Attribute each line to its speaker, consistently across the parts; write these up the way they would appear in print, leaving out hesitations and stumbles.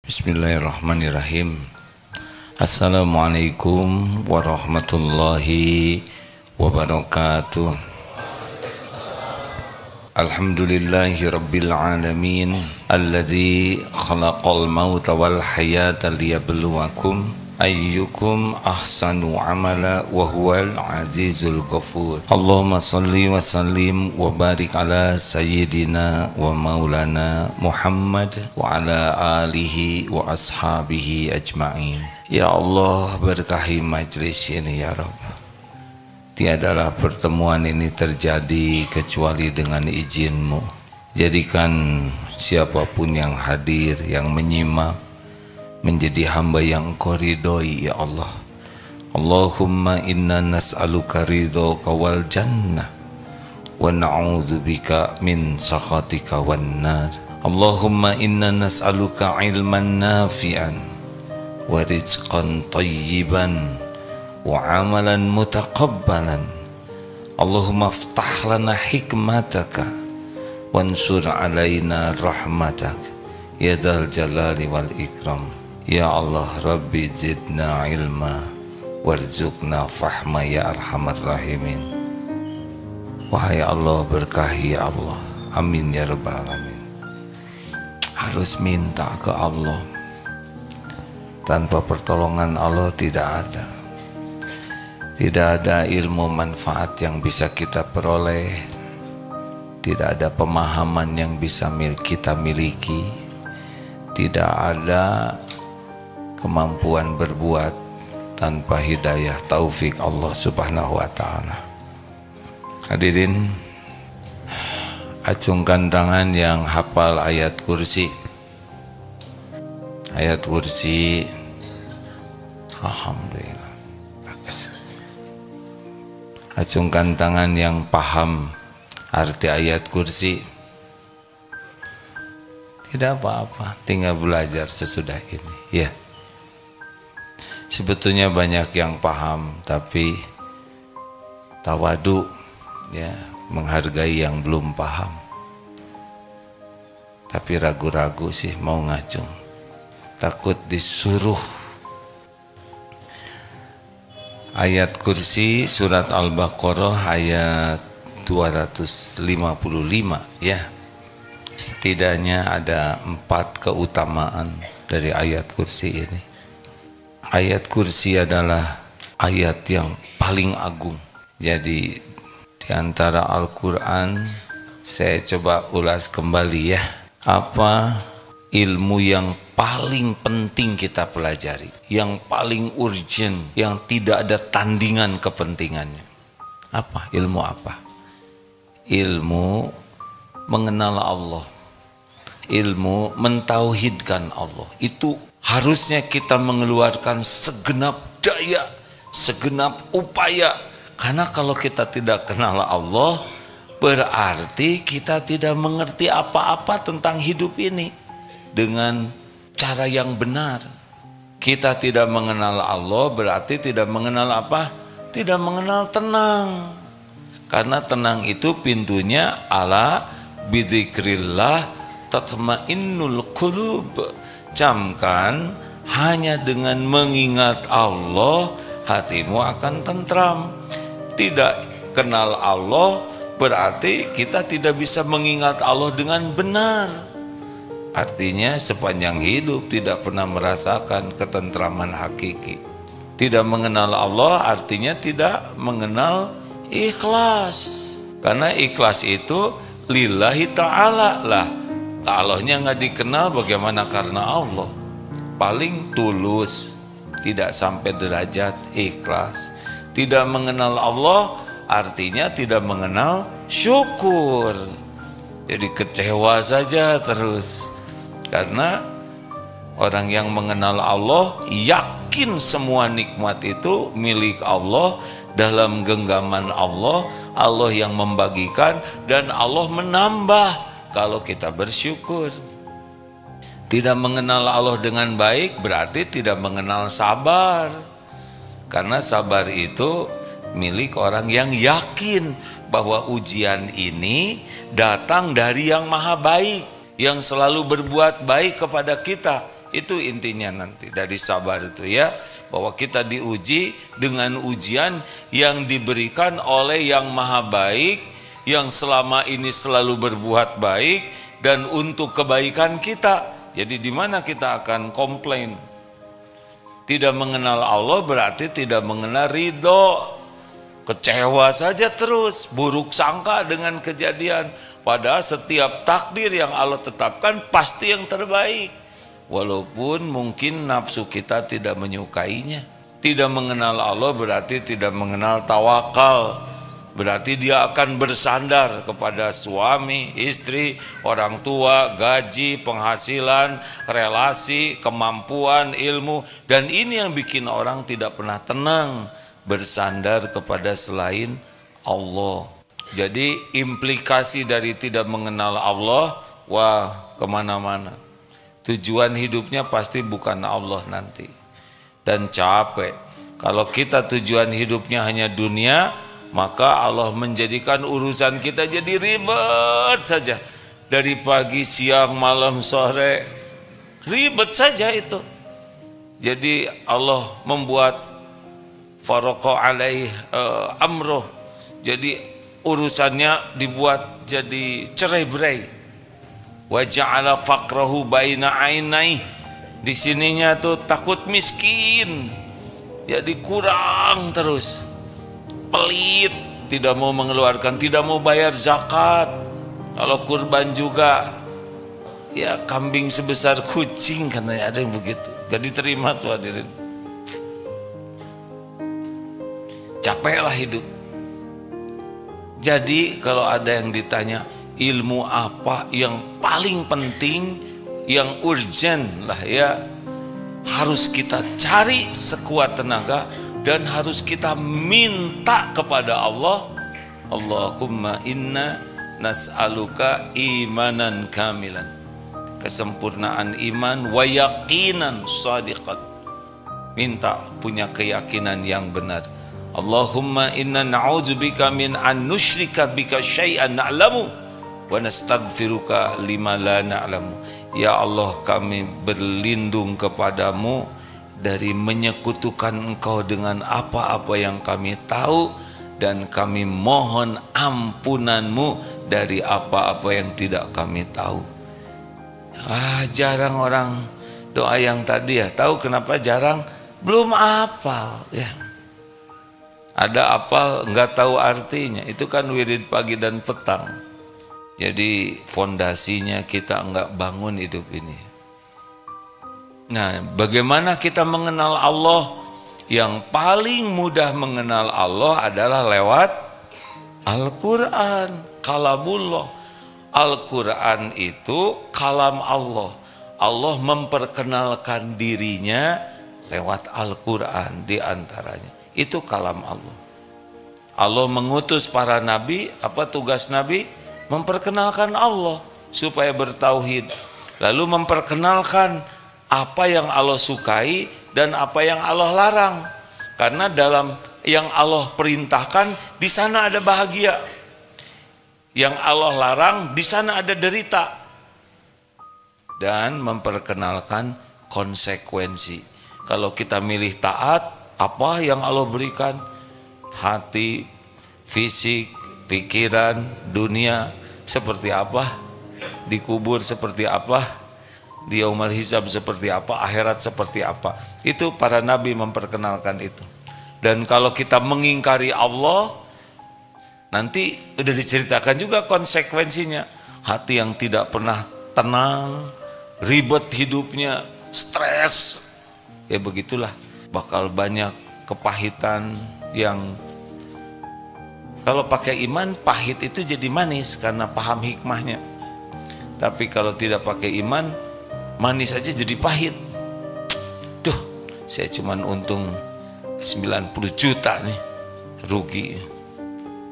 Speaker 1: Bismillahirrahmanirrahim. Assalamualaikum warahmatullahi wabarakatuh. Alhamdulillahi rabbil alamin alladzi khalaqal mauta wal hayata liyabluwakum ayyukum ahsanu amala wa huwal azizul ghafur. Allahumma salli wa sallim wa barik ala sayyidina wa maulana Muhammad wa ala alihi wa ashabihi ajma'in. Ya Allah, berkahi majlis ini ya Rabb. Tiadalah pertemuan ini terjadi kecuali dengan izin-Mu. Jadikan siapapun yang hadir, yang menyimak, menjadi hamba yang Engkau ridhoi ya Allah. Allahumma inna nas'aluka ridhaka wal jannah wa na'udzubika min sakhatika wan nar. Allahumma inna nas'aluka ilman nafi'an wa rizqan tayyiban wa amalan mutaqabbalan. Allahumma aftah lana hikmataka wansur alaina rahmataka ya dzal jalali wal ikram. Ya Allah, Rabbi zidna ilma warzuqna fahma ya arhamar rahimin. Wahai Allah, berkahi ya Allah. Amin ya rabbal alamin. Harus minta ke Allah. Tanpa pertolongan Allah tidak ada. Tidak ada ilmu manfaat yang bisa kita peroleh. Tidak ada pemahaman yang bisa kita miliki. Tidak ada kemampuan berbuat tanpa hidayah taufik Allah subhanahu wa ta'ala. Hadirin, acungkan tangan yang hafal ayat kursi. Ayat kursi, alhamdulillah, bagus. Acungkan tangan yang paham arti ayat kursi. Tidak apa-apa, tinggal belajar sesudah ini ya. Sebetulnya banyak yang paham, tapi tawadu ya, menghargai yang belum paham. Tapi ragu-ragu sih mau ngacung, takut disuruh. Ayat kursi surat Al-Baqarah ayat 255 ya. Setidaknya ada 4 keutamaan dari ayat kursi ini. Ayat kursi adalah ayat yang paling agung. Jadi di antara Al-Quran, saya coba ulas kembali ya. Apa ilmu yang paling penting kita pelajari, yang paling urgent, yang tidak ada tandingan kepentingannya? Apa? Ilmu apa? Ilmu mengenal Allah, ilmu mentauhidkan Allah. Itu harusnya kita mengeluarkan segenap daya, segenap upaya. Karena kalau kita tidak kenal Allah, berarti kita tidak mengerti apa-apa tentang hidup ini dengan cara yang benar. Kita tidak mengenal Allah berarti tidak mengenal apa? Tidak mengenal tenang. Karena tenang itu pintunya ala bidzikrillah tatmainnul qulub. Camkan, hanya dengan mengingat Allah hatimu akan tentram. Tidak kenal Allah berarti kita tidak bisa mengingat Allah dengan benar. Artinya sepanjang hidup tidak pernah merasakan ketentraman hakiki. Tidak mengenal Allah artinya tidak mengenal ikhlas. Karena ikhlas itu lillahi ta'ala lah. Allahnya nggak dikenal, bagaimana karena Allah? Paling tulus, tidak sampai derajat ikhlas. Tidak mengenal Allah artinya tidak mengenal syukur. Jadi kecewa saja terus. Karena orang yang mengenal Allah yakin semua nikmat itu milik Allah, dalam genggaman Allah, Allah yang membagikan dan Allah menambah kalau kita bersyukur. Tidak mengenal Allah dengan baik berarti tidak mengenal sabar. Karena sabar itu milik orang yang yakin bahwa ujian ini datang dari yang maha baik, yang selalu berbuat baik kepada kita, Itu intinya nanti dari sabar itu ya, bahwa kita diuji dengan ujian yang diberikan oleh yang maha baik, yang selama ini selalu berbuat baik dan untuk kebaikan kita. Jadi di mana kita akan komplain? Tidak mengenal Allah berarti tidak mengenal ridho. Kecewa saja terus, buruk sangka dengan kejadian. Padahal setiap takdir yang Allah tetapkan pasti yang terbaik. Walaupun mungkin nafsu kita tidak menyukainya. Tidak mengenal Allah berarti tidak mengenal tawakal. Berarti dia akan bersandar kepada suami, istri, orang tua, gaji, penghasilan, relasi, kemampuan, ilmu. Dan ini yang bikin orang tidak pernah tenang, bersandar kepada selain Allah. Jadi implikasi dari tidak mengenal Allah, wah kemana-mana. Tujuan hidupnya pasti bukan Allah nanti. Dan capek. Kalau kita tujuan hidupnya hanya dunia, maka Allah menjadikan urusan kita jadi ribet saja. Dari pagi, siang, malam, sore, ribet saja itu. Jadi Allah membuat faraqa alaih amroh. Jadi urusannya dibuat jadi cerai-berai. Wa ja'ala faqrahu baina ainai. Di sininya tuh takut miskin. Jadi kurang terus. Pelit, tidak mau mengeluarkan, tidak mau bayar zakat. Kalau kurban juga ya kambing sebesar kucing katanya, ada yang begitu. Gak diterima tuh hadirin. Capeklah hidup. Jadi kalau ada yang ditanya ilmu apa yang paling penting, yang urgent lah ya, harus kita cari sekuat tenaga dan harus kita minta kepada Allah. Allahumma inna nas'aluka imanan kamilan, kesempurnaan iman, wa yaqinan shadiqan, minta punya keyakinan yang benar. Allahumma inna na'udzubika min an nusyrika bika syai'an na'lamu wa nastaghfiruka lima la na'lamu. Ya Allah, kami berlindung kepadamu dari menyekutukan Engkau dengan apa-apa yang kami tahu, dan kami mohon ampunanmu dari apa-apa yang tidak kami tahu. Jarang orang doa yang tadi ya. Tahu kenapa jarang? Belum hafal ya. Ada hafal nggak tahu artinya. Itu kan wirid pagi dan petang. Jadi fondasinya kita nggak bangun hidup ini. Nah, bagaimana kita mengenal Allah? Yang paling mudah mengenal Allah adalah lewat Al-Quran, kalamullah. Al-Quran itu kalam Allah. Allah memperkenalkan dirinya lewat Al-Quran diantaranya. Itu kalam Allah. Allah mengutus para nabi, apa tugas nabi? Memperkenalkan Allah supaya bertauhid. Lalu memperkenalkan apa yang Allah sukai dan apa yang Allah larang. Karena dalam yang Allah perintahkan di sana ada bahagia. Yang Allah larang di sana ada derita. Dan memperkenalkan konsekuensi. Kalau kita milih taat, apa yang Allah berikan? Hati, fisik, pikiran, dunia seperti apa, dikubur seperti apa, di yaumul hisab seperti apa, akhirat seperti apa. Itu para nabi memperkenalkan itu. Dan kalau kita mengingkari Allah, nanti udah diceritakan juga konsekuensinya. Hati yang tidak pernah tenang, ribet hidupnya, stres, ya begitulah. Bakal banyak kepahitan yang kalau pakai iman, pahit itu jadi manis karena paham hikmahnya. Tapi kalau tidak pakai iman, manis aja jadi pahit. Duh, saya cuman untung 90 juta nih, rugi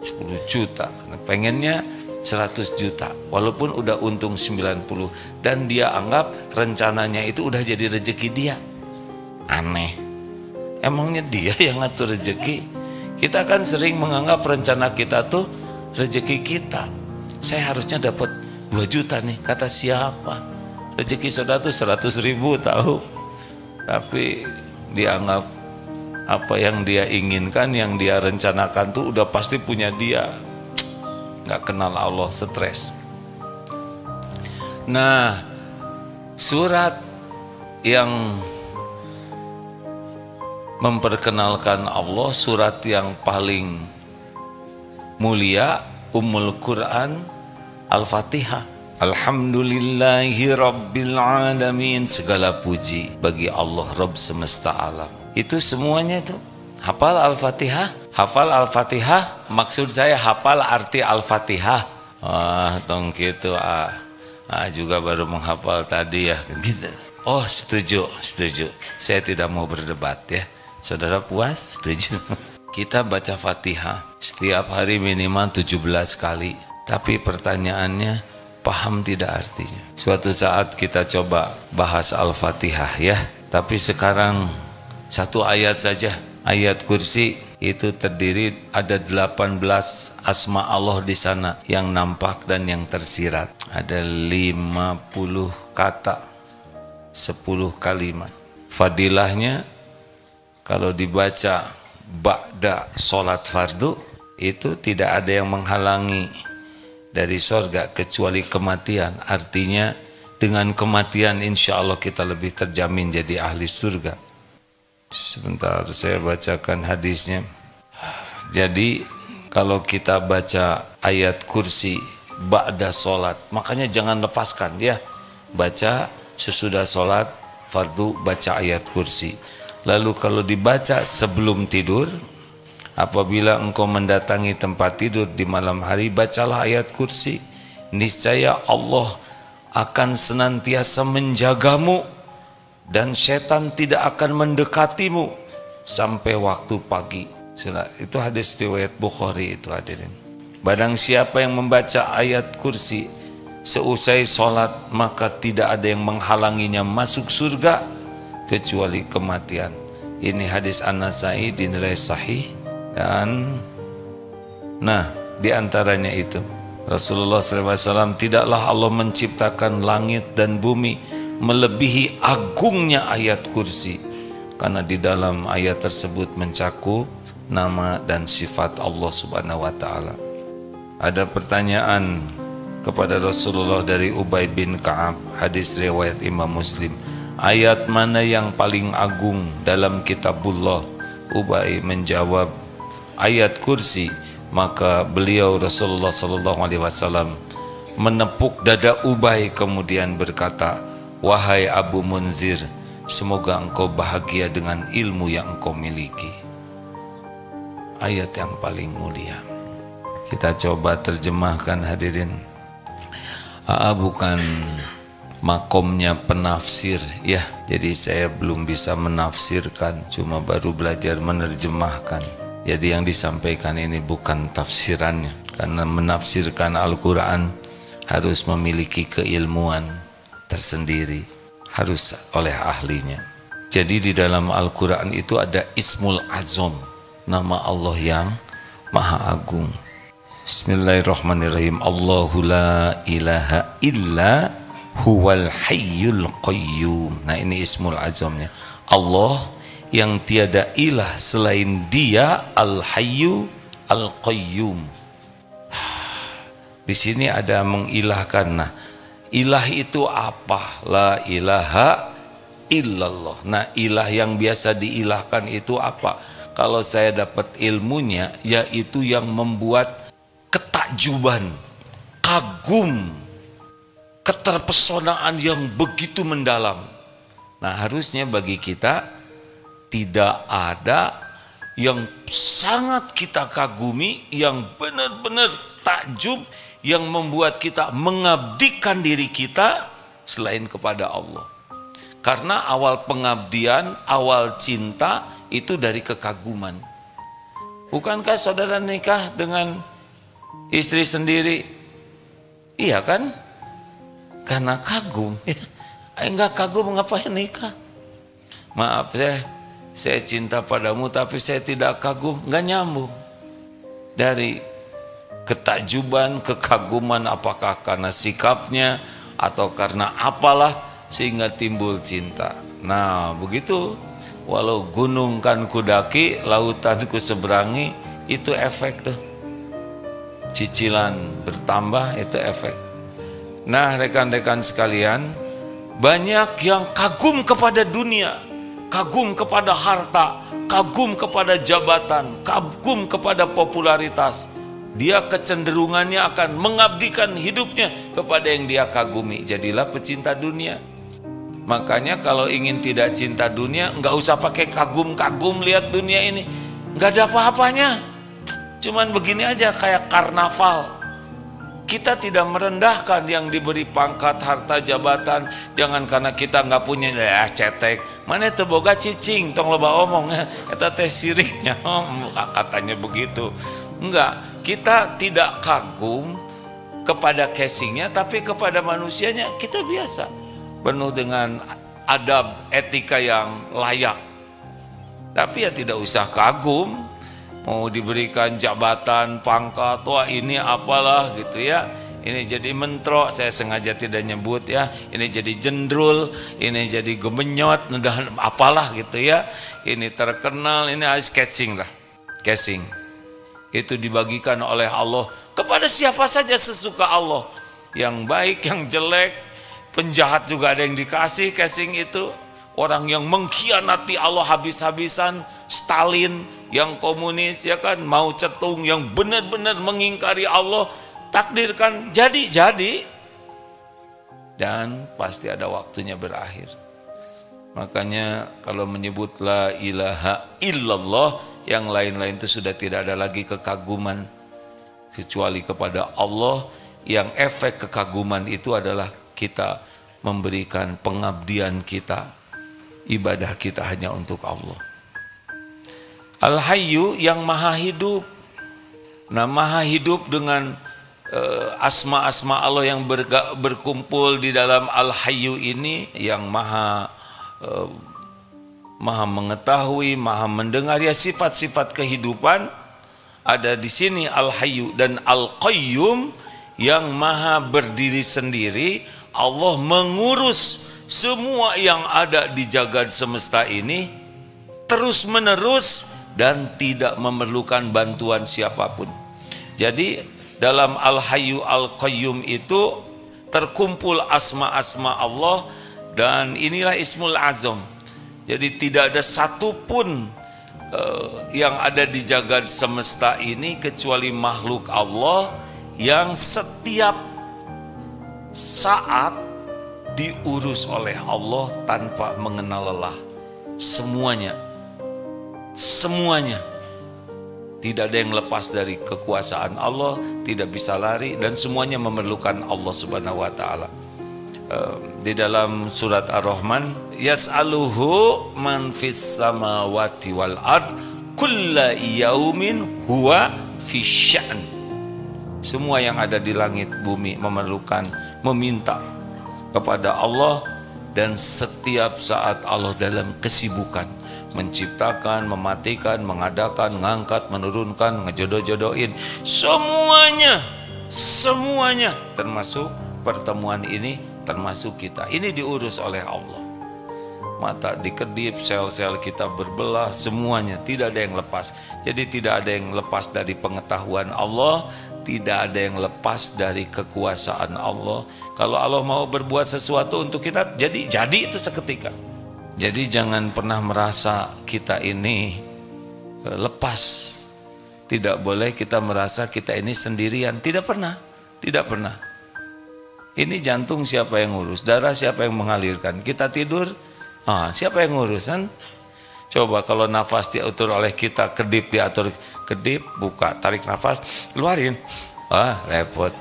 Speaker 1: 10 juta. Pengennya 100 juta, walaupun udah untung 90. Dan dia anggap rencananya itu udah jadi rezeki dia. Aneh, emangnya dia yang ngatur rezeki? Kita kan sering menganggap rencana kita tuh rezeki kita. Saya harusnya dapat 2 juta nih, kata siapa? Rezeki saudara tuh 100.000 tahu, tapi dianggap apa yang dia inginkan, yang dia rencanakan tuh udah pasti punya dia. Nggak kenal Allah, stres. Nah, surat yang memperkenalkan Allah, surat yang paling mulia, Ummul Quran, Al-Fatihah. Alhamdulillahi Rabbil Alamin, segala puji bagi Allah Rabb semesta alam. Itu semuanya tuh. Hafal Al-Fatihah? Hafal Al-Fatihah? Maksud saya hafal arti Al-Fatihah. Wah, tong gitu juga baru menghafal tadi ya gitu. Oh, setuju. Saya tidak mau berdebat ya. Saudara puas? Setuju. Kita baca Fatihah setiap hari minimal 17 kali. Tapi pertanyaannya, paham tidak artinya? Suatu saat kita coba bahas Al-Fatihah ya. Tapi sekarang satu ayat saja. Ayat kursi itu terdiri ada 18 asma Allah di sana yang nampak dan yang tersirat. Ada 50 kata, 10 kalimat. Fadilahnya kalau dibaca ba'da sholat fardu itu tidak ada yang menghalangi dari sorga kecuali kematian. Artinya dengan kematian insya Allah kita lebih terjamin jadi ahli surga. Sebentar saya bacakan hadisnya. Jadi kalau kita baca ayat kursi ba'da sholat, makanya jangan lepaskan ya. Baca sesudah sholat fardu, baca ayat kursi. Lalu kalau dibaca sebelum tidur, apabila engkau mendatangi tempat tidur di malam hari, bacalah ayat kursi. Niscaya Allah akan senantiasa menjagamu dan setan tidak akan mendekatimu sampai waktu pagi. Itu hadis riwayat Bukhari itu hadirin. Barang siapa yang membaca ayat kursi seusai sholat, maka tidak ada yang menghalanginya masuk surga kecuali kematian. Ini hadis An-Nasai dinilai sahih. Dan nah, diantaranya itu Rasulullah SAW, tidaklah Allah menciptakan langit dan bumi melebihi agungnya ayat kursi, karena di dalam ayat tersebut mencakup nama dan sifat Allah Subhanahu wa Ta'ala. Ada pertanyaan kepada Rasulullah dari Ubay bin Ka'ab, hadis riwayat Imam Muslim, ayat mana yang paling agung dalam kitabullah? Ubay menjawab, ayat kursi. Maka beliau Rasulullah SAW menepuk dada Ubay kemudian berkata, wahai Abu Munzir, semoga engkau bahagia dengan ilmu yang engkau miliki. Ayat yang paling mulia. Kita coba terjemahkan hadirin. Bukan makomnya penafsir ya, jadi saya belum bisa menafsirkan, cuma baru belajar menerjemahkan. Jadi yang disampaikan ini bukan tafsirannya, karena menafsirkan Al-Quran harus memiliki keilmuan tersendiri, harus oleh ahlinya. Jadi di dalam Al-Quran itu ada Ismul Azam, nama Allah yang Maha Agung. Bismillahirrahmanirrahim. Allahu la ilaha illa huwal hayyul qayyum. Nah, ini Ismul Azamnya. Allah yang tiada ilah selain Dia, Al-Hayyu Al-Qayyum. Di sini ada mengilahkan. Nah, ilah itu apa? La ilaha illallah. Nah, ilah yang biasa diilahkan itu apa? Kalau saya dapat ilmunya, yaitu yang membuat ketakjuban, kagum, keterpesonaan yang begitu mendalam. Nah, harusnya bagi kita tidak ada yang sangat kita kagumi, yang benar-benar takjub, yang membuat kita mengabdikan diri kita selain kepada Allah. Karena awal pengabdian, awal cinta itu dari kekaguman. Bukankah saudara nikah dengan istri sendiri? Iya kan? Karena kagum. Enggak kagum ngapain nikah? Maaf saya cinta padamu tapi saya tidak kagum, nggak nyambung. Dari ketakjuban, kekaguman, apakah karena sikapnya, atau karena apalah sehingga timbul cinta. Nah begitu, walau gunung kan kudaki, lautan ku seberangi, itu efek tuh. Cicilan bertambah, itu efek. Nah rekan-rekan sekalian, banyak yang kagum kepada dunia, kagum kepada harta, kagum kepada jabatan, kagum kepada popularitas. Dia kecenderungannya akan mengabdikan hidupnya kepada yang dia kagumi. Jadilah pecinta dunia. Makanya kalau ingin tidak cinta dunia, nggak usah pakai kagum-kagum lihat dunia ini, nggak ada apa-apanya. Cuman begini aja, kayak karnaval. Kita tidak merendahkan yang diberi pangkat, harta, jabatan. Jangan karena kita nggak punya, ya cetek. Mana itu boga cicing, tong loba omong, eta teh siriknya, katanya begitu. Enggak, kita tidak kagum kepada casingnya, tapi kepada manusianya kita biasa, penuh dengan adab, etika yang layak. Tapi ya tidak usah kagum, mau diberikan jabatan, pangkat, wah ini apalah gitu ya, ini jadi mentro, saya sengaja tidak nyebut ya, ini jadi jendrul, ini jadi gemenyot, dan apalah gitu ya, ini terkenal, ini harus casing lah, casing. Itu dibagikan oleh Allah kepada siapa saja sesuka Allah, yang baik, yang jelek, penjahat juga ada yang dikasih casing itu. Orang yang mengkhianati Allah habis-habisan, Stalin yang komunis ya kan, Mao Zedong yang benar-benar mengingkari Allah, takdirkan jadi dan pasti ada waktunya berakhir. Makanya kalau menyebut la ilaha illallah, yang lain-lain itu sudah tidak ada lagi kekaguman kecuali kepada Allah, yang efek kekaguman itu adalah kita memberikan pengabdian kita, ibadah kita hanya untuk Allah. Al-Hayyu yang maha hidup. Nah maha hidup dengan asma-asma Allah yang berkumpul di dalam Al-Hayyu ini, yang maha mengetahui, maha mendengar, ya sifat-sifat kehidupan ada di sini. Al-Hayyu dan Al-Qayyum yang maha berdiri sendiri. Allah mengurus semua yang ada di jagad semesta ini terus menerus dan tidak memerlukan bantuan siapapun. Jadi dalam Al-Hayyu Al-Qayyum itu terkumpul asma-asma Allah, dan inilah Ismul Azam. Jadi tidak ada satupun yang ada di jagad semesta ini kecuali makhluk Allah yang setiap saat diurus oleh Allah tanpa mengenal lelah. Semuanya tidak ada yang lepas dari kekuasaan Allah, tidak bisa lari, dan semuanya memerlukan Allah Subhanahu wa taala. Di dalam surat Ar-Rahman, yas'aluhu man fis samawati wal ard kulla yaumin huwa fi sya'n. Semua yang ada di langit bumi memerlukan, meminta kepada Allah, dan setiap saat Allah dalam kesibukan menciptakan, mematikan, mengadakan, mengangkat, menurunkan, ngejodoh-jodohin, semuanya termasuk pertemuan ini, termasuk kita. Ini diurus oleh Allah. Mata dikedip, sel-sel kita berbelah, semuanya tidak ada yang lepas. Jadi tidak ada yang lepas dari pengetahuan Allah, tidak ada yang lepas dari kekuasaan Allah. Kalau Allah mau berbuat sesuatu untuk kita, jadi itu seketika. Jadi jangan pernah merasa kita ini lepas. Tidak boleh kita merasa kita ini sendirian. Tidak pernah. Ini jantung siapa yang ngurus, darah siapa yang mengalirkan, kita tidur, siapa yang ngurus kan? Coba kalau nafas diatur oleh kita, kedip diatur, kedip, buka, tarik nafas, keluarin, repot.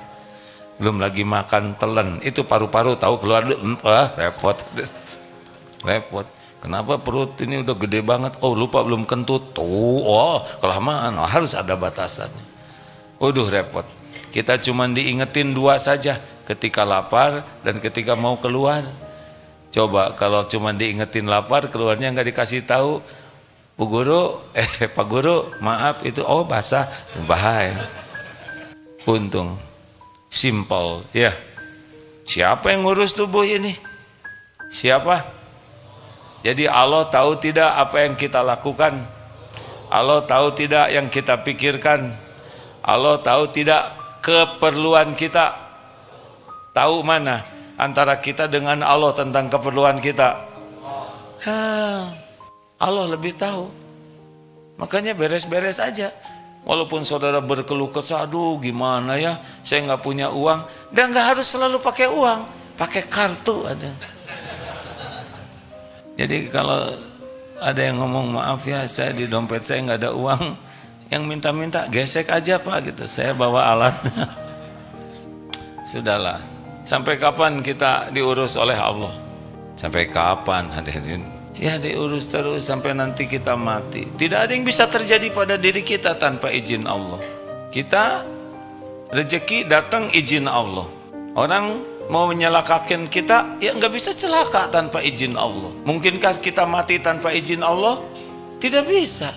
Speaker 1: Belum lagi makan telan, itu paru-paru tahu keluar, repot. Kenapa perut ini udah gede banget? Oh lupa belum kentut, kelamaan, harus ada batasannya. Waduh repot. Kita cuma diingetin dua saja, ketika lapar dan ketika mau keluar. Coba kalau cuma diingetin lapar, keluarnya nggak dikasih tahu, Bu Guru, Pak Guru, maaf itu, basah, bahaya. Untung, simple, ya. Siapa yang ngurus tubuh ini? Siapa? Jadi Allah tahu tidak apa yang kita lakukan? Allah tahu tidak yang kita pikirkan? Allah tahu tidak keperluan kita? Tahu mana antara kita dengan Allah tentang keperluan kita? Allah lebih tahu. Makanya beres-beres aja. Walaupun saudara berkeluh kesah, aduh gimana ya, saya nggak punya uang. Dan nggak harus selalu pakai uang, pakai kartu ada. Jadi kalau ada yang ngomong maaf ya, saya di dompet saya nggak ada uang, yang minta-minta gesek aja Pak gitu, saya bawa alatnya. Sudahlah, sampai kapan kita diurus oleh Allah? Sampai kapan hadirin? Ya diurus terus sampai nanti kita mati. Tidak ada yang bisa terjadi pada diri kita tanpa izin Allah. Kita rezeki datang izin Allah. Orang mau menyelakakan kita, ya nggak bisa celaka tanpa izin Allah. Mungkinkah kita mati tanpa izin Allah? Tidak bisa.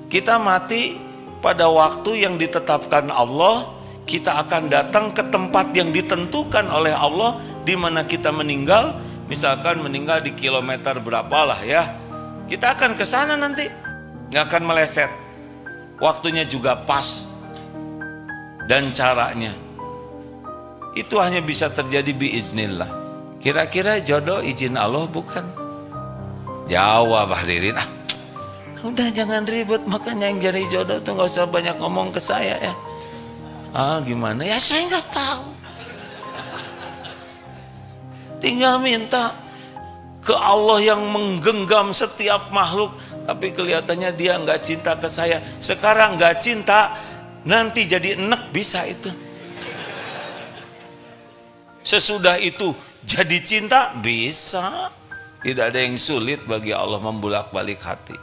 Speaker 1: Kita mati pada waktu yang ditetapkan Allah. Kita akan datang ke tempat yang ditentukan oleh Allah, di mana kita meninggal. Misalkan meninggal di kilometer berapalah ya, kita akan ke sana nanti, nggak akan meleset. Waktunya juga pas dan caranya itu hanya bisa terjadi biiznillah. Kira-kira jodoh izin Allah bukan? Jawab hadirin. Udah jangan ribut, makanya yang jadi jodoh tuh nggak usah banyak ngomong ke saya ya. Gimana ya, saya nggak tahu. Tinggal minta ke Allah yang menggenggam setiap makhluk, tapi kelihatannya dia nggak cinta ke saya. Sekarang nggak cinta, nanti jadi enek bisa itu. Sesudah itu jadi cinta bisa. Tidak ada yang sulit bagi Allah membulak-balik hati.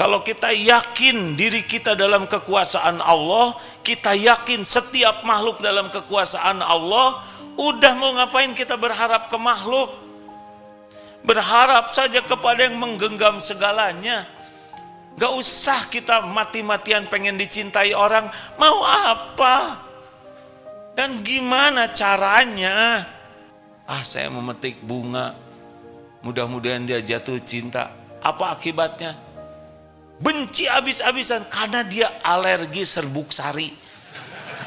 Speaker 1: Kalau kita yakin diri kita dalam kekuasaan Allah, kita yakin setiap makhluk dalam kekuasaan Allah, udah mau ngapain kita berharap ke makhluk? Berharap saja kepada yang menggenggam segalanya. Gak usah kita mati-matian pengen dicintai orang. Mau apa? Dan gimana caranya? Saya memetik bunga, mudah-mudahan dia jatuh cinta. Apa akibatnya? Benci habis-habisan karena dia alergi serbuk sari.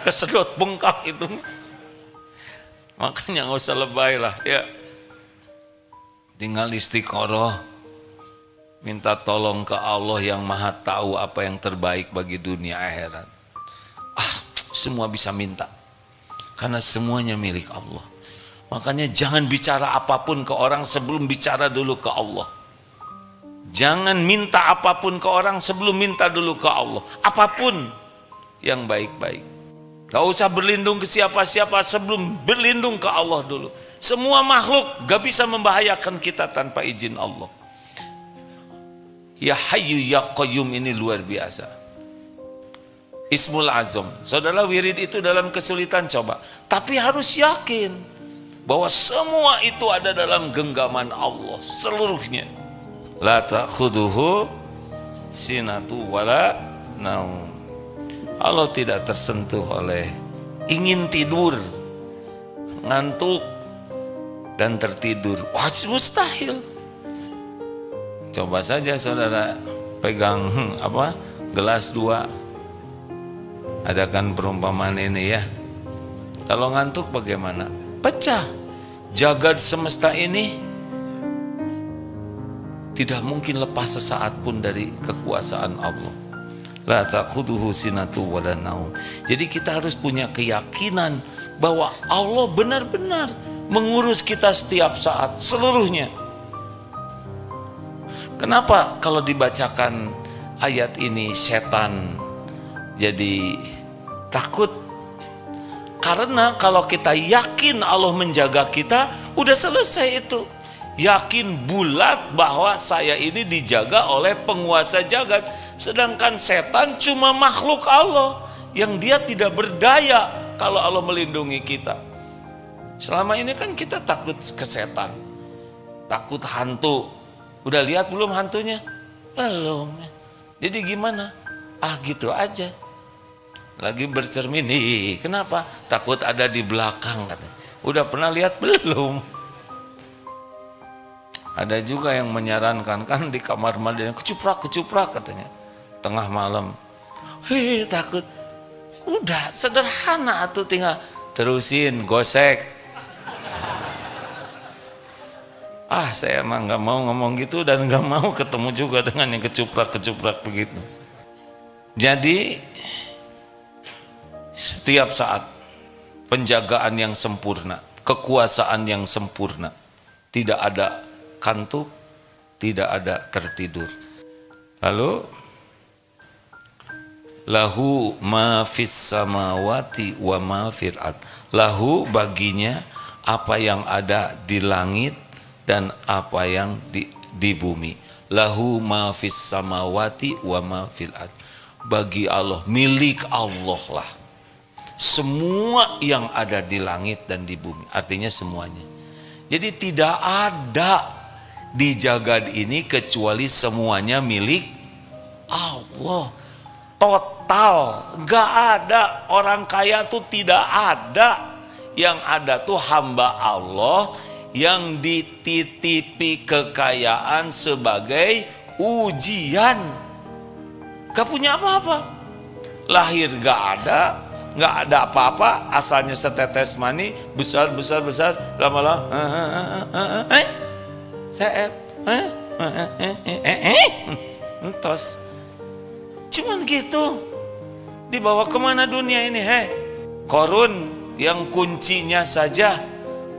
Speaker 1: Kesedot bengkak itu. Makanya nggak usah lebay lah ya. Tinggal istiqoroh, minta tolong ke Allah yang maha tahu apa yang terbaik bagi dunia akhirat. Semua bisa minta, karena semuanya milik Allah. Makanya jangan bicara apapun ke orang sebelum bicara dulu ke Allah. Jangan minta apapun ke orang sebelum minta dulu ke Allah. Apapun yang baik-baik. Gak usah berlindung ke siapa-siapa sebelum berlindung ke Allah dulu. Semua makhluk gak bisa membahayakan kita tanpa izin Allah. Ya Hayyu Ya Qayyum ini luar biasa. Ismul Azam. Saudara, wirid itu dalam kesulitan coba. Tapi harus yakin bahwa semua itu ada dalam genggaman Allah seluruhnya. La ta'khuduhu sinatu wala naum. Allah tidak tersentuh oleh ingin tidur, ngantuk dan tertidur. Mustahil. Coba saja saudara pegang gelas 2. Adakan perumpamaan ini ya. Kalau ngantuk bagaimana? Pecah. Jagad semesta ini tidak mungkin lepas sesaat pun dari kekuasaan Allah. La ta'khuduhu sinatu wala naum. Jadi kita harus punya keyakinan bahwa Allah benar-benar mengurus kita setiap saat, seluruhnya. Kenapa kalau dibacakan ayat ini setan jadi takut? Karena kalau kita yakin Allah menjaga kita, udah selesai itu. Yakin bulat bahwa saya ini dijaga oleh penguasa jagat. Sedangkan setan cuma makhluk Allah yang dia tidak berdaya kalau Allah melindungi kita. Selama ini kan kita takut ke setan, takut hantu. Udah lihat belum hantunya? Belum. Jadi gimana? Gitu aja. Lagi bercermin, kenapa? Takut ada di belakang katanya. Udah pernah lihat belum? Ada juga yang menyarankan kan di kamar mandi kecuprak katanya tengah malam. Takut. Udah sederhana tuh, tinggal terusin gosek. Saya emang nggak mau ngomong gitu dan nggak mau ketemu juga dengan yang kecuprak begitu. Jadi setiap saat penjagaan yang sempurna, kekuasaan yang sempurna, tidak ada kantuk, tidak ada tertidur. Lalu lahu ma fis samawati wa ma fil ard. Lahu baginya apa yang ada di langit dan apa yang di bumi. Lahu ma fis samawati wa ma fil ard. Bagi Allah, milik Allah lah semua yang ada di langit dan di bumi. Artinya semuanya. Jadi tidak ada di jagat ini kecuali semuanya milik Allah. Total, nggak ada orang kaya tuh, tidak ada. Yang ada tuh hamba Allah yang dititipi kekayaan sebagai ujian. Gak punya apa-apa, lahir gak ada apa-apa, asalnya setetes mani, besar, lama-lama entos. Cuman gitu, dibawa kemana dunia ini? Korun yang kuncinya saja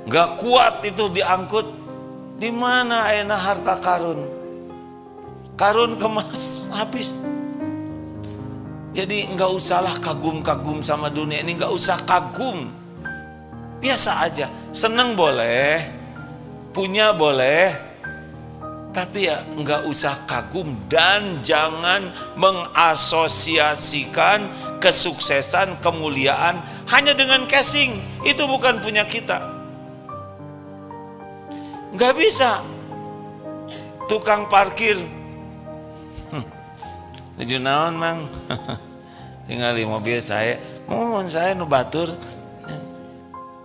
Speaker 1: gak kuat itu diangkut. Di mana ayeuna harta karun? Karun kemas habis. Jadi nggak usahlah kagum-kagum sama dunia ini, nggak usah kagum, biasa aja. Seneng boleh, punya boleh, tapi ya nggak usah kagum. Dan jangan mengasosiasikan kesuksesan, kemuliaan hanya dengan casing. Itu bukan punya kita. Nggak bisa. Tukang parkir, tujuh naon mang, tinggal di mobil saya, mohon saya nu batur,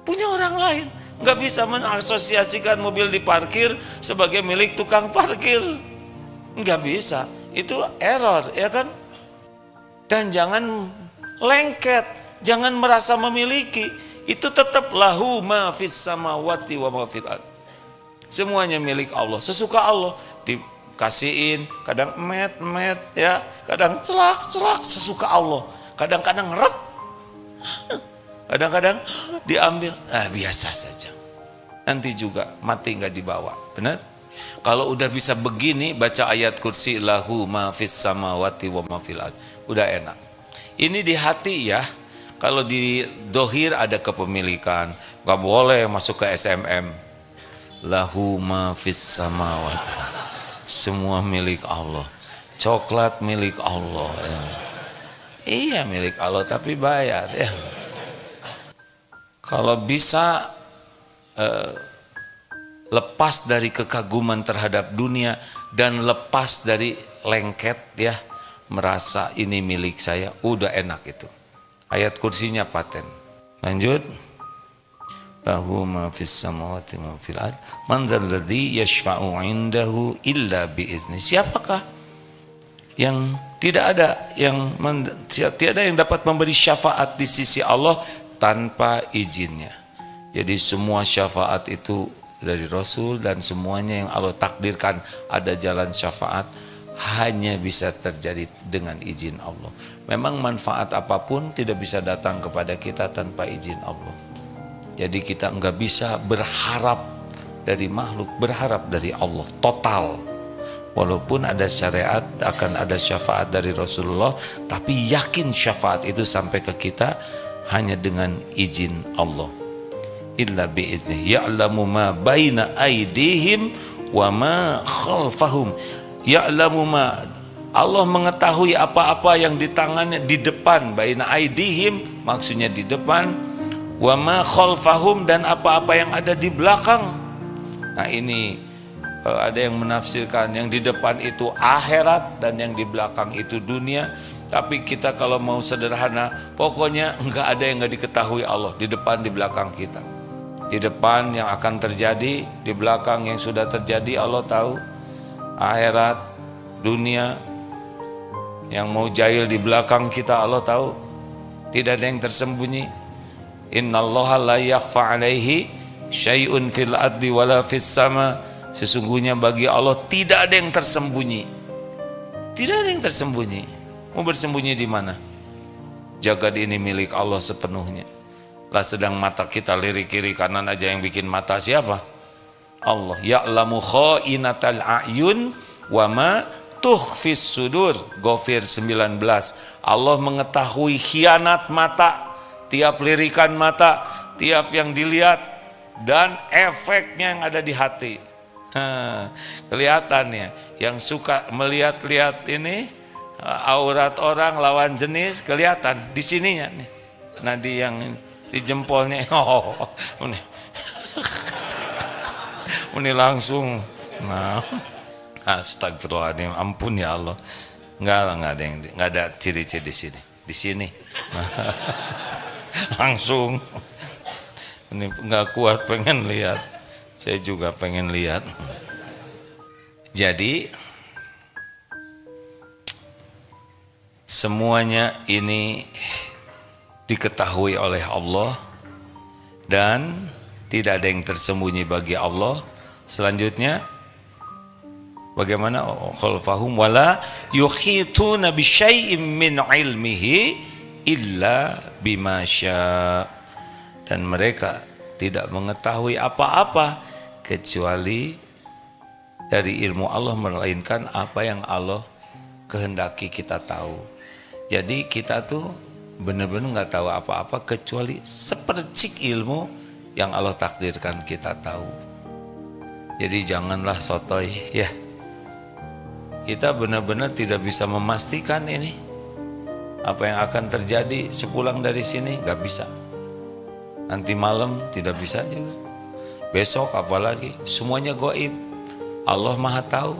Speaker 1: punya orang lain. Nggak bisa mengasosiasikan mobil diparkir sebagai milik tukang parkir, nggak bisa. Itu error, ya kan? Dan jangan lengket, jangan merasa memiliki. Itu tetap lahu ma fis samawati wa ma fil ard. Semuanya milik Allah, sesuka Allah. Dikasihin, kadang met ya, kadang celak sesuka Allah, kadang-kadang ret, kadang-kadang diambil, biasa saja. Nanti juga mati nggak dibawa, benar? Kalau udah bisa begini, baca ayat kursi lahu ma fis samawati wa ma fil ard, udah enak. Ini di hati ya. Kalau di dohir ada kepemilikan, nggak boleh masuk ke SMM. Lahu ma fis samawati, semua milik Allah. Coklat milik Allah ya. Iya milik Allah, tapi bayar ya. Kalau bisa lepas dari kekaguman terhadap dunia dan lepas dari lengket ya, merasa ini milik saya, udah enak itu. Ayat kursinya paten. Lanjut. Lahu ma fis samawati ma fil ard man dzalladzi yashfa'u 'indahu illa biizni. Siapakah yang tidak ada yang dapat memberi syafaat di sisi Allah tanpa izinnya. Jadi semua syafaat itu dari Rasul, dan semuanya yang Allah takdirkan ada jalan syafaat hanya bisa terjadi dengan izin Allah. Memang manfaat apapun tidak bisa datang kepada kita tanpa izin Allah. Jadi kita enggak bisa berharap dari makhluk, berharap dari Allah total. Walaupun ada syariat akan ada syafaat dari Rasulullah, tapi yakin syafaat itu sampai ke kita hanya dengan izin Allah. Illa biizni ya'lamu ma baina aydihim wa ma khalfahum. Ya'lamu ma, Allah mengetahui apa-apa yang di tangannya di depan, baina aydihim maksudnya di depan, wa ma khalfahum dan apa-apa yang ada di belakang. Nah ini ada yang menafsirkan yang di depan itu akhirat dan yang di belakang itu dunia. Tapi kita kalau mau sederhana, pokoknya enggak ada yang enggak diketahui Allah di depan di belakang kita. Di depan yang akan terjadi, di belakang yang sudah terjadi Allah tahu. Akhirat, dunia, yang mau jahil di belakang kita Allah tahu. Tidak ada yang tersembunyi. Innallaha la yakhfa alaihi syai'un fil ardi wala fis sama. Sesungguhnya bagi Allah tidak ada yang tersembunyi. Tidak ada yang tersembunyi. Mau bersembunyi di mana? Jagad ini milik Allah sepenuhnya. Lah sedang mata kita lirik kiri kanan aja yang bikin mata siapa? Allah. Ya'lamu kha'inatal a'yun wa ma tukhfis sudur. Ghafir 19. Allah mengetahui khianat mata, tiap lirikan mata, tiap yang dilihat, dan efeknya yang ada di hati. Kelihatannya yang suka melihat-lihat ini aurat orang lawan jenis kelihatan di sininya nih. Nadi yang di jempolnya. Ini langsung. Nah, astagfirullahaladzim, ampun ya Allah. Enggak ada ciri-ciri di sini. Di sini. Langsung. Ini enggak kuat pengen lihat. Saya juga pengen lihat. Jadi semuanya ini diketahui oleh Allah dan tidak ada yang tersembunyi bagi Allah. Selanjutnya bagaimana? Khalfahum wala yukhituna bisyai'im min ilmihi illa bima syaa. Dan mereka tidak mengetahui apa-apa kecuali dari ilmu Allah, melainkan apa yang Allah kehendaki kita tahu. Jadi kita tuh benar-benar nggak tahu apa-apa kecuali sepercik ilmu yang Allah takdirkan kita tahu. Jadi janganlah sotoy ya. Kita benar-benar tidak bisa memastikan ini apa yang akan terjadi sepulang dari sini, nggak bisa. Nanti malam tidak bisa juga. Besok apalagi, semuanya gaib. Allah Maha tahu,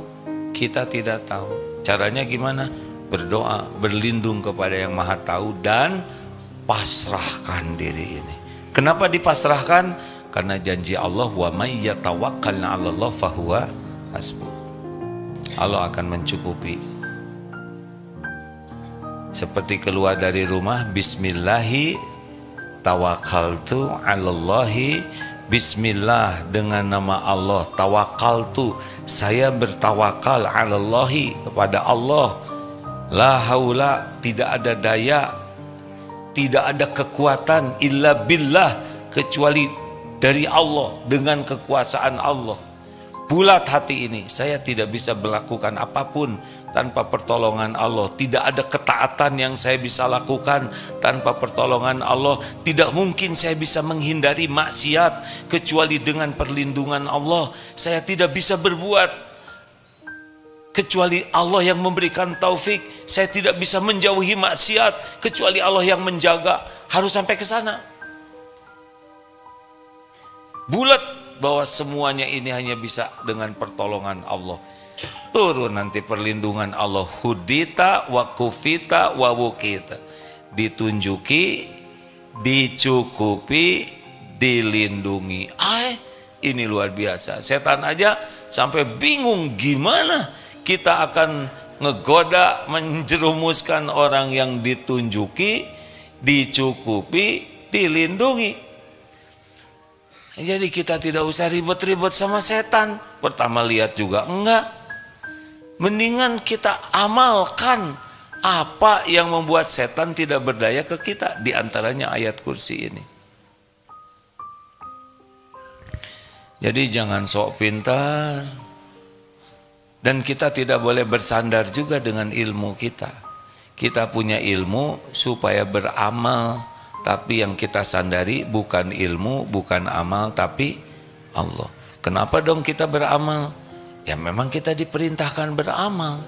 Speaker 1: kita tidak tahu. Caranya gimana? Berdoa, berlindung kepada yang Maha tahu dan pasrahkan diri ini. Kenapa dipasrahkan? Karena janji Allah, wa may yatawakkal 'ala Allah fahuwa hasbuh. Allah akan mencukupi. Seperti keluar dari rumah, bismillahi tawakkaltu 'alallahi, bismillah, dengan nama Allah. Tawakkaltu, saya bertawakal 'alallahi, kepada Allah. La haula, tidak ada daya, tidak ada kekuatan illa billah, kecuali dari Allah, dengan kekuasaan Allah. Bulat hati ini, saya tidak bisa melakukan apapun tanpa pertolongan Allah. Tidak ada ketaatan yang saya bisa lakukan tanpa pertolongan Allah. Tidak mungkin saya bisa menghindari maksiat kecuali dengan perlindungan Allah. Saya tidak bisa berbuat kecuali Allah yang memberikan taufik. Saya tidak bisa menjauhi maksiat kecuali Allah yang menjaga. Harus sampai ke sana. Bulat bahwa semuanya ini hanya bisa dengan pertolongan Allah. Turun nanti perlindungan Allah. Hudita wa kufita wa wukita. Ditunjuki, dicukupi, dilindungi. Ini luar biasa. Setan aja sampai bingung gimana kita akan ngegoda, menjerumuskan orang yang ditunjuki, dicukupi, dilindungi. Jadi kita tidak usah ribet-ribet sama setan. Pertama lihat juga enggak. Mendingan kita amalkan apa yang membuat setan tidak berdaya ke kita. Di antaranya ayat kursi ini. Jadi jangan sok pintar. Dan kita tidak boleh bersandar juga dengan ilmu kita. Kita punya ilmu supaya beramal. Tapi yang kita sandari bukan ilmu, bukan amal, tapi Allah. Kenapa dong kita beramal? Ya memang kita diperintahkan beramal.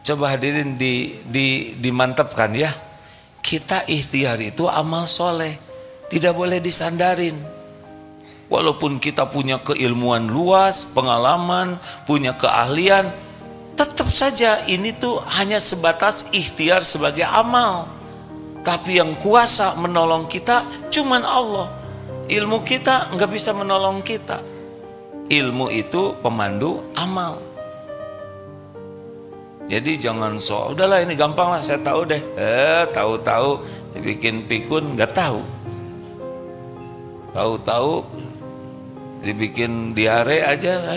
Speaker 1: Coba hadirin dimantapkan ya. Kita ikhtiar itu amal soleh. Tidak boleh disandarin. Walaupun kita punya keilmuan luas, pengalaman, punya keahlian, tetap saja ini tuh hanya sebatas ikhtiar sebagai amal. Tapi yang kuasa menolong kita cuman Allah. Ilmu kita nggak bisa menolong kita. Ilmu itu pemandu amal. Jadi jangan udahlah ini gampang lah, saya tahu deh. Tahu-tahu dibikin pikun nggak tahu. Tahu-tahu dibikin diare aja,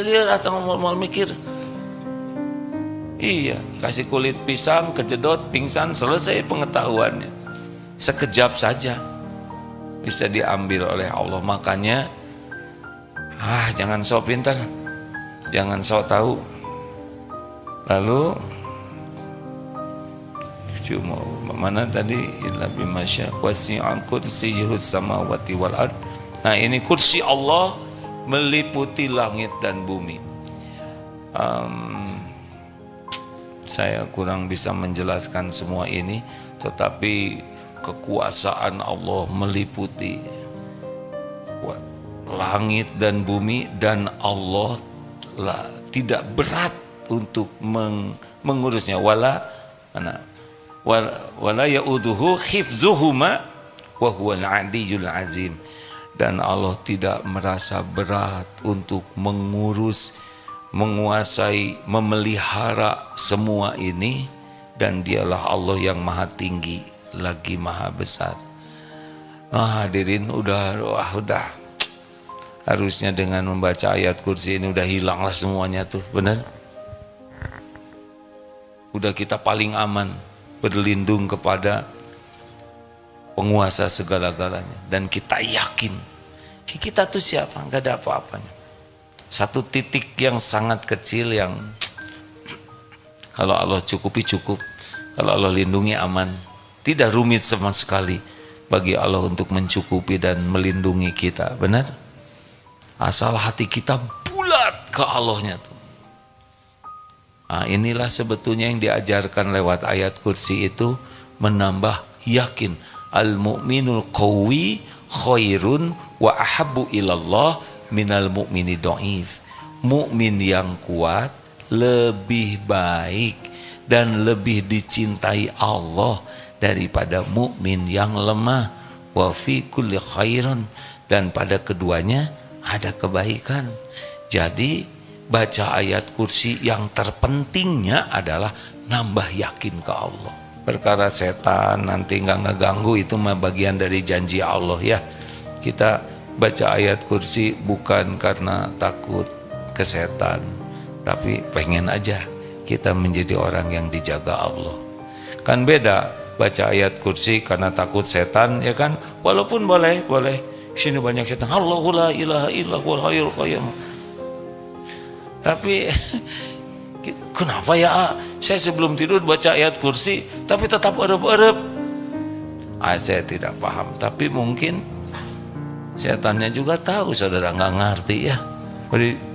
Speaker 1: lihat atau mau mikir. Iya, kasih kulit pisang, kejedot, pingsan, selesai pengetahuannya. Sekejap saja bisa diambil oleh Allah. Makanya jangan sok pintar, jangan sok tahu. Lalu cuma mana tadi, illa bimasya wasi'a kursiyyuhus samawati wal ard. Nah, ini kursi Allah meliputi langit dan bumi. Saya kurang bisa menjelaskan semua ini, tetapi kekuasaan Allah meliputi langit dan bumi, dan Allah tidak berat untuk mengurusnya. Wala ya'uduhu khifzuhuma wa huwal 'aliyyul 'azim. Dan Allah tidak merasa berat untuk mengurus, menguasai, memelihara semua ini, dan dialah Allah yang maha tinggi lagi maha besar. Nah hadirin, udah harusnya dengan membaca ayat kursi ini udah hilanglah semuanya tuh, benar? Udah kita paling aman berlindung kepada penguasa segala-galanya, dan kita yakin kita tuh siapa? Nggak ada apa-apanya. Satu titik yang sangat kecil yang kalau Allah cukupi cukup, kalau Allah lindungi aman. Tidak rumit sama sekali bagi Allah untuk mencukupi dan melindungi kita, benar? Asal hati kita bulat ke Allahnya tuh. Nah, inilah sebetulnya yang diajarkan lewat ayat kursi itu, menambah yakin. Al-mu'minul qawi khairun wa ahabbu ilallah minal mu'mini do'if. Mukmin yang kuat lebih baik dan lebih dicintai Allah daripada mukmin yang lemah. Wa fi kulli khairun, dan pada keduanya ada kebaikan. Jadi baca ayat kursi yang terpentingnya adalah nambah yakin ke Allah. Perkara setan nanti nggak ngeganggu, itu mah bagian dari janji Allah ya. Kita baca ayat kursi bukan karena takut ke setan, tapi pengen aja kita menjadi orang yang dijaga Allah. Kan beda baca ayat kursi karena takut setan, ya kan? Walaupun boleh sini banyak setan, Allahu la ilaha illa huwal hayyul qayyum. Tapi kenapa ya saya sebelum tidur baca ayat kursi tapi tetap erep-erep? Saya tidak paham, tapi mungkin setannya juga tahu saudara nggak ngerti ya.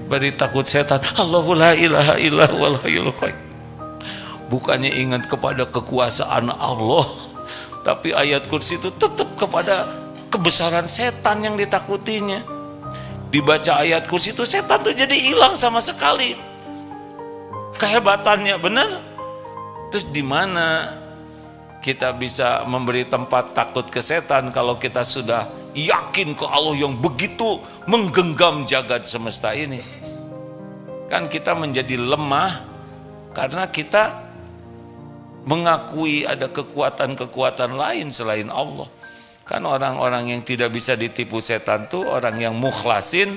Speaker 1: Beri takut setan, Allahu la ilaha illa huwal hayyul qayyum. Bukannya ingat kepada kekuasaan Allah, tapi ayat kursi itu tetap kepada kebesaran setan yang ditakutinya. Dibaca ayat kursi itu setan tuh jadi hilang sama sekali kehebatannya, benar? Terus di mana kita bisa memberi tempat takut ke setan kalau kita sudah yakin ke Allah yang begitu menggenggam jagat semesta ini? Kan kita menjadi lemah karena kita mengakui ada kekuatan-kekuatan lain selain Allah. Kan orang-orang yang tidak bisa ditipu setan tuh orang yang mukhlasin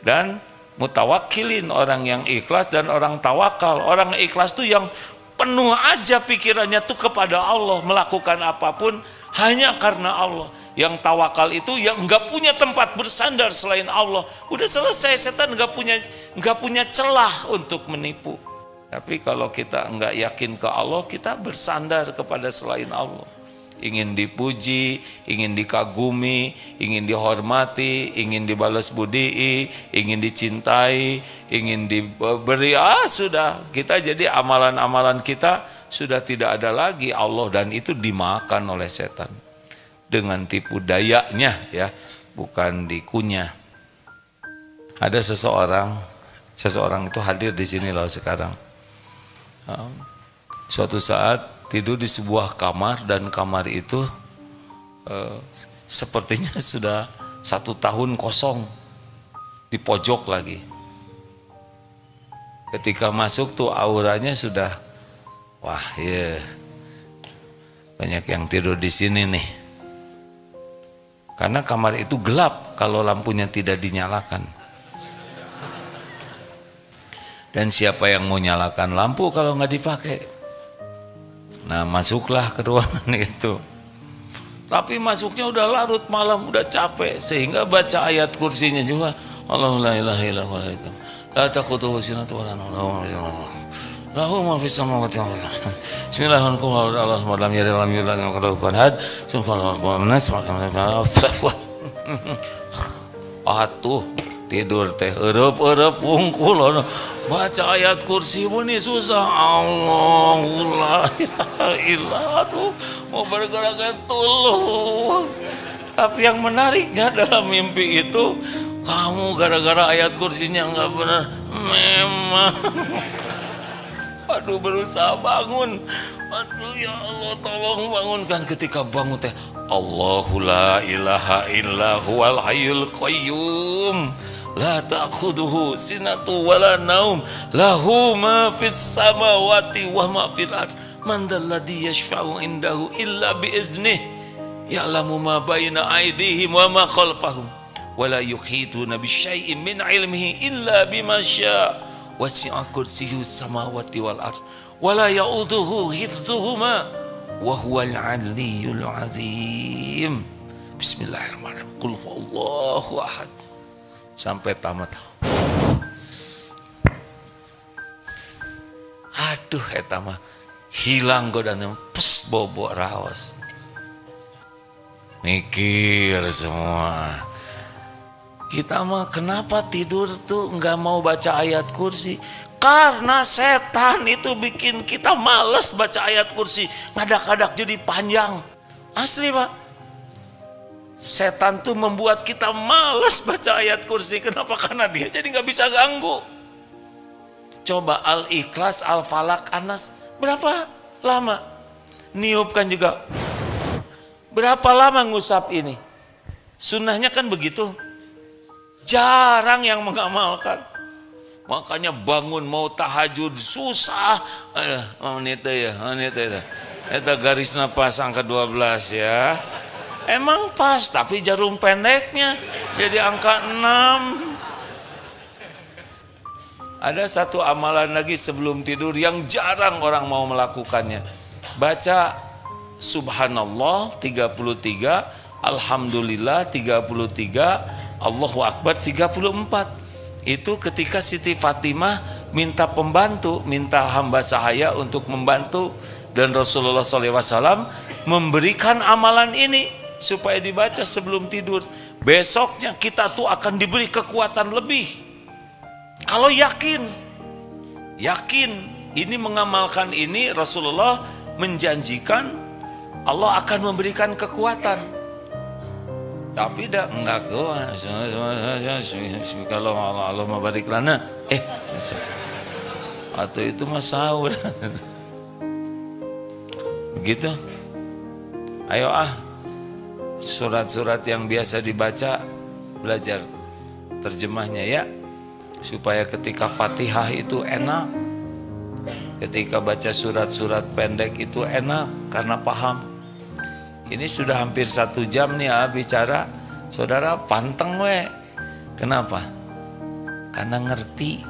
Speaker 1: dan mutawakilin, orang yang ikhlas dan orang tawakal. Orang ikhlas tuh yang penuh aja pikirannya tuh kepada Allah, melakukan apapun hanya karena Allah. Yang tawakal itu yang nggak punya tempat bersandar selain Allah. Udah selesai, setan nggak punya celah untuk menipu. Tapi kalau kita nggak yakin ke Allah, kita bersandar kepada selain Allah. Ingin dipuji, ingin dikagumi, ingin dihormati, ingin dibalas budi, ingin dicintai, ingin diberi, sudah. Kita jadi amalan-amalan kita sudah tidak ada lagi Allah, dan itu dimakan oleh setan dengan tipu dayanya ya, bukan dikunyah. Ada seseorang itu hadir di sini loh sekarang. Suatu saat tidur di sebuah kamar, dan kamar itu sepertinya 1 tahun kosong di pojok lagi. Ketika masuk tuh auranya sudah, wah ya, banyak yang tidur di sini nih. Karena kamar itu gelap kalau lampunya tidak dinyalakan. Dan siapa yang mau nyalakan lampu kalau nggak dipakai? Nah, masuklah ke ruangan itu. Tapi masuknya udah larut malam, udah capek, sehingga baca ayat kursinya juga. Allahu la ilaha illa huwa la taqutuhu sinatun wa la nawm lahu ma fis samawati wa ma fil ardi. Bismillahirrahmanirrahim. Allah subhanahu wa ta'ala lam yulad wa lam yakul lahu ahad. Atuh tidur teh eureup-eureup wungkul baca ayat kursi meni susah. Allahullah ilaha, aduh mau bergerak tuluh. Tapi yang menariknya dalam mimpi itu, kamu gara-gara ayat kursinya nggak benar memang. Aduh berusaha bangun, aduh ya Allah tolong bangunkan. Ketika bangun teh, Allahu la ilaha illa huwal hayyul qayyum la ta'khudhuhu sinatu wala naum lahu ma fis samawati wa ma fil ard man dzalladzi yashfa'u indahu illa bi iznih ya'lamu ma baina aydihim wa ma khalfahum wa la yuhituna bi syai'in min ilmihi illa bima syaa' wasi'a kursiyyus samawati wal ard wa la ya'uduhu hifdzuhuma wa huwal 'aliyyul 'azim. Bismillahirrahmanirrahim. Qul huwallahu ahad sampai tamat. Aduh eta mah hilang godaan, pes bobo raos. Mikir semua. Kita mah kenapa tidur tuh nggak mau baca ayat kursi? Karena setan itu bikin kita males baca ayat kursi. Ngadak-ngadak jadi panjang. Asli pak. Setan tuh membuat kita males baca ayat kursi. Kenapa? Karena dia jadi nggak bisa ganggu. Coba Al-Ikhlas, Al-Falak, Anas. Berapa lama? Niup kan juga. Berapa lama ngusap ini? Sunnahnya kan begitu. Jarang yang mengamalkan. Makanya bangun mau tahajud susah. Menit ya. Eta garisna pas angka 12 ya. Emang pas, tapi jarum pendeknya jadi angka 6. Ada satu amalan lagi sebelum tidur yang jarang orang mau melakukannya. Baca Subhanallah 33, Alhamdulillah 33, Allahu Akbar 34. Itu ketika Siti Fatimah minta pembantu, minta hamba sahaya untuk membantu, dan Rasulullah SAW memberikan amalan ini supaya dibaca sebelum tidur. Besoknya kita tuh akan diberi kekuatan lebih. Kalau yakin ini mengamalkan ini, Rasulullah menjanjikan Allah akan memberikan kekuatan. Tapi dah enggak kuat. Kalau Allah mabarik lana, atau itu mah sahur. Begitu. Ayo surat-surat yang biasa dibaca belajar terjemahnya ya, supaya ketika Fatihah itu enak, ketika baca surat-surat pendek itu enak karena paham. Ini sudah hampir 1 jam nih bicara, saudara panteng we. Kenapa? Karena ngerti.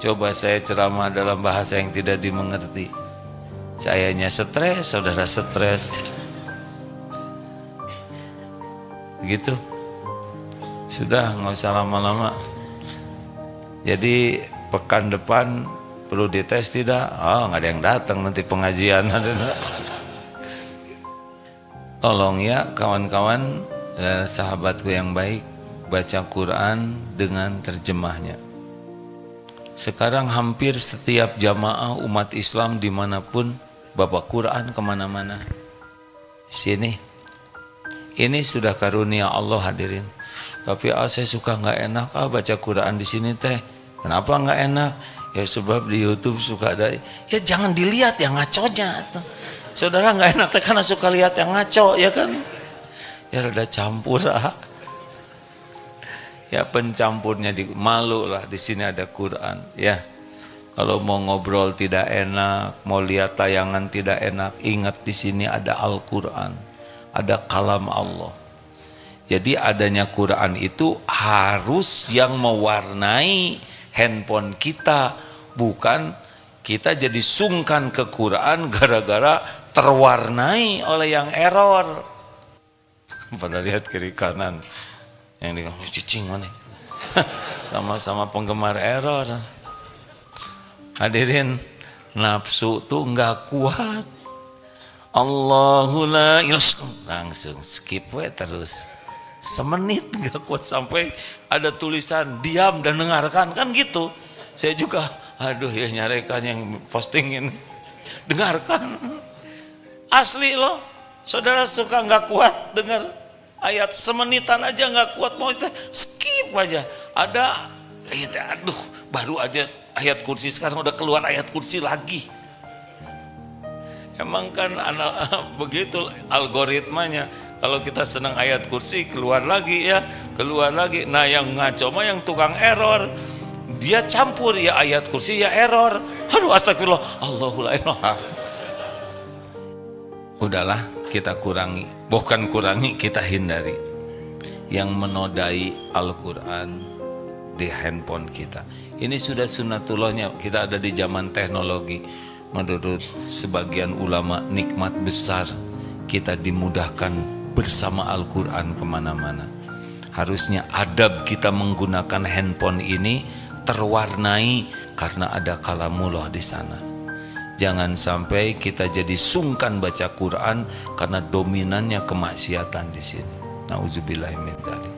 Speaker 1: Coba saya ceramah dalam bahasa yang tidak dimengerti, sayanya stres, saudara stres. Begitu. Sudah, nggak usah lama-lama. Jadi pekan depan perlu dites tidak? Nggak ada yang datang nanti pengajian. Tolong ya kawan-kawan, sahabatku yang baik, baca Quran dengan terjemahnya. Sekarang hampir setiap jamaah umat Islam dimanapun bawa Quran kemana-mana. Sini, ini sudah karunia Allah hadirin. Tapi saya suka nggak enak baca Quran di sini teh. Kenapa nggak enak? Ya sebab di YouTube suka ada. Ya jangan dilihat yang ngaconya tuh. Saudara nggak enak teh karena suka lihat yang ngaco ya kan? Ya rada campur Ya pencampurnya malu lah, di sini ada Quran ya. Kalau mau ngobrol tidak enak, mau lihat tayangan tidak enak, ingat di sini ada Al-Quran, ada kalam Allah. Jadi adanya Quran itu harus yang mewarnai handphone kita, bukan kita jadi sungkan ke Quran gara-gara terwarnai oleh yang error. Pada lihat kiri kanan yang di cicing mana sama-sama penggemar error. Hadirin, nafsu tuh nggak kuat. Allahu la ilaha, langsung skip we terus. Semenit nggak kuat, sampai ada tulisan diam dan dengarkan, kan gitu. Saya juga aduh ya nyarekan yang posting ini, dengarkan. Asli loh, saudara suka nggak kuat dengar ayat semenitan aja nggak kuat, mau skip aja. Ada aduh, baru aja ayat kursi, sekarang udah keluar ayat kursi lagi. Emang kan begitu algoritmanya. Kalau kita senang ayat kursi, keluar lagi ya, keluar lagi. Nah yang ngaco mah yang tukang error, dia campur ya ayat kursi ya error. Aduh astagfirullah, Allahul ilaha. Udahlah, kita kurangi, bukan kurangi, kita hindari yang menodai Al-Quran di handphone kita. Ini sudah sunnatullahnya. Kita ada di zaman teknologi. Menurut sebagian ulama, nikmat besar kita dimudahkan bersama Al-Quran kemana-mana. Harusnya adab kita menggunakan handphone ini terwarnai karena ada kalamullah di sana. Jangan sampai kita jadi sungkan baca Quran karena dominannya kemaksiatan di sini. Nauzubillahi min dzalik.